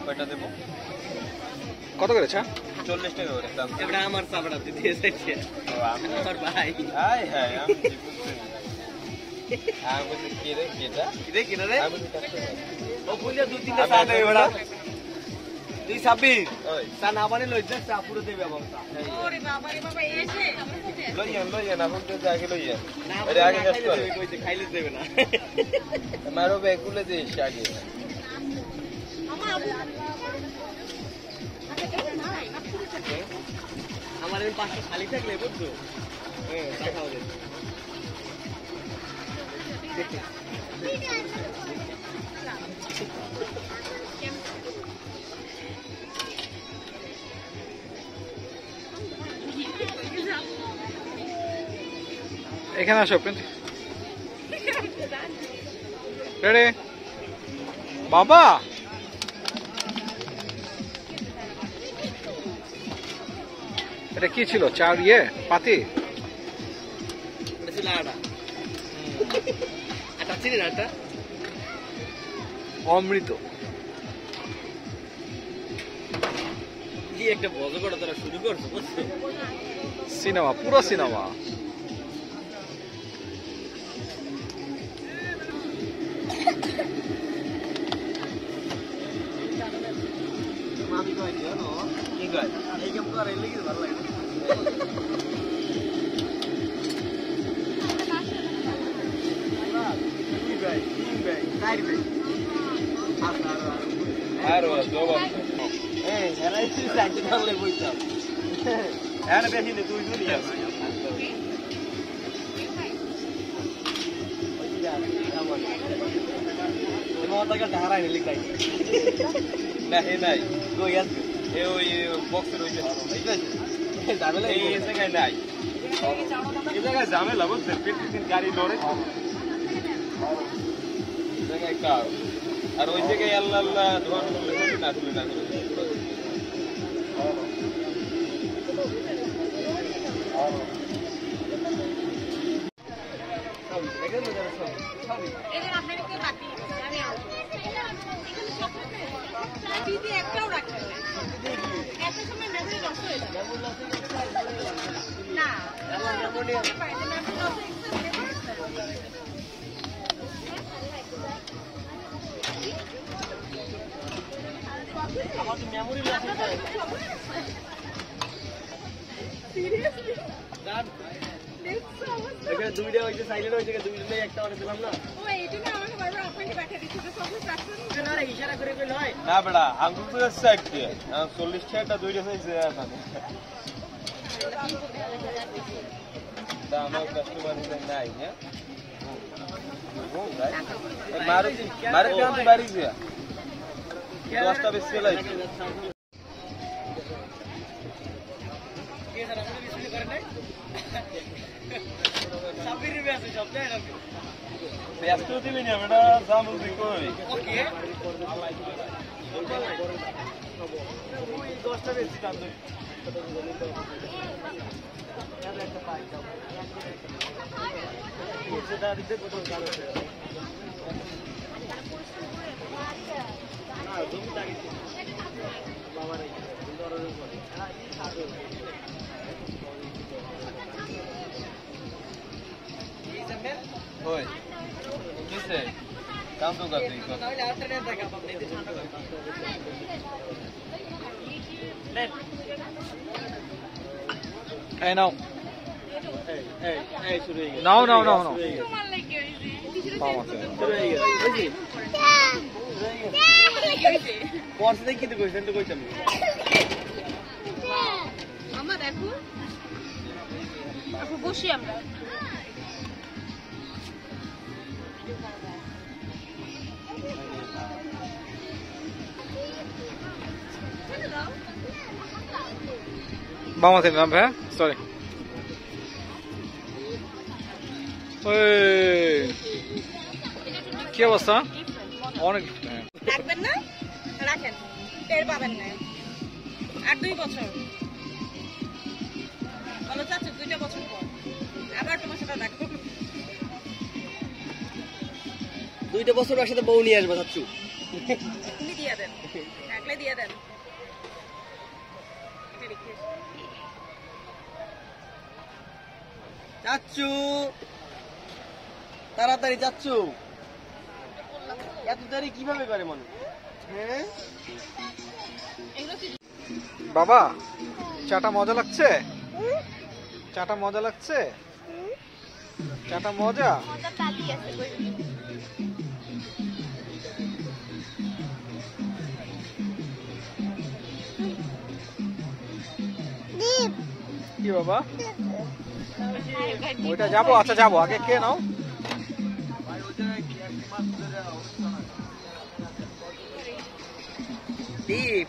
কয়টা দেব? কত করে চা? 40 টাকা করে দাম। এটা আমার চাপড়া দিতে এসেছে। আমি আমার ভাই। হাই হাই আমি আমি কি রে কেটা? কিরে রে? আমি ও বলিয়া 2-3টা চা দেবে বড়া। 226 ওই চা না বানি লই যা চা পুরো দেবে আমার চা। ওরে বাবা রে বাবা এসে লইয়া না বলতে আগে লইয়া। না আরে আগে কাজ কর। কইতে খাইলে দেবে না। মারো বেগুলে দিস আগে। আমার এই পাশে খালি থাকলে বুঝছো? হ্যাঁ চা খাও দে। এখানে আসো প্রিন্স রেডি বাবা এটা কি ছিল চার পাতি এটা ছিল আটা আটা চিনি না আটা অমৃত কি একটা বড় করে তোরা শুরু করছো বুঝছো সিনেমা পুরো সিনেমা মামি কই জানো কি কয়? এই গেম করে লাগি ভালো লাগে কি ভাই কাই ভাই আর জবাব এই হেরাই তুই সাইড ভালো বইতা এখানে বেশি নেই তুই শুনি যাস মমতাকে ধারাই লিখাই না হে নাই কই আছে এ ওই বক্সের ওই ঝামেলা এই জায়গায় নাই এই জায়গায় ঝামেলা বুঝছেন প্রতিদিন গাড়ি লড়ে এই জায়গায় কার আর ওই জায়গায় আল্লাহ আল্লাহ ধোয়ান করলে না তুলে না করে এদের আপনাদেরকে বাকি আমি দিদি একটাও রাখবেন না এত সময় মেমোরি লস হয়ে যাবে না মেমোরি লস আমার তো মেমোরি লস হয়ে যায় সিরিয়াসলি জান দেখছো এখানে দুইটা হইছে সাইলেন্ট হইছে দুইটাই একটা করে দিলাম না ও এইটা না আমাকে বারবার আপনাকে দেখা দিচ্ছে তো সব রাখছেন না রে ইশারা করে কইল হয় না বেড়া আঙ্গুল তো সাইড দিয়ে 40 টাকা দুইটা হইছে মানে তা আমার কাস্টমার নাই হ্যাঁ মারুতি মারুতি আমি বাড়ি গিয়া 10টা বেশি চলাই কে স্যার আপনি বিস্কুট করেন নাই 26 রুপিয়া আছে সব দেন আপনি ব্যস্ত দিবি না বেটা জামুল দি কই ওকে ওই 10টা বেশি দাম দেই একটা পাই দাও সেটা দিতে কত দাম আছে না তুমি টাকা বাবা রে দরজা করে এই সাথে ওই কিসে কাম তো করতে কর তাহলে আটটা দেখা পাবো এই ঠান্ডা করে নেন এই নাও এই শুরু হয়ে গেছে নাও তোমার লাগে হইছে পাওয়া আছে শুরু হয়ে গেছে বুঝলি পরশ দেখি কিন্তু কইছেন তো কইতাম আমরা দেখো আপু বসি আমরা বাবা থেকে নাম ভাই সরি কি অবস্থা অনেক রাখবেন না রাখেন টের পাবেন না আর 2 বছর বলো চাচু 2টা বছর পর আবার তোমার সাথে দেখো 2টা বছর একসাথে বউ নিয়ে আসবে চাচ্ছু দিয়ে দেন রাখলে দিয়ে দেন। এটা রেখে চাচ্চু তাড়াতাড়ি চাচ্চু এত দেরি কিভাবে করে মানুষ হ্যাঁ এগুলো কি বাবা চাটা মজা লাগছে? চাটা মজা লাগছে? চাটা মজা? মজা তালি আছে কই কি বাবা ওইটা যাবো? আচ্ছা যাবো, আগে কে নাও। দীপ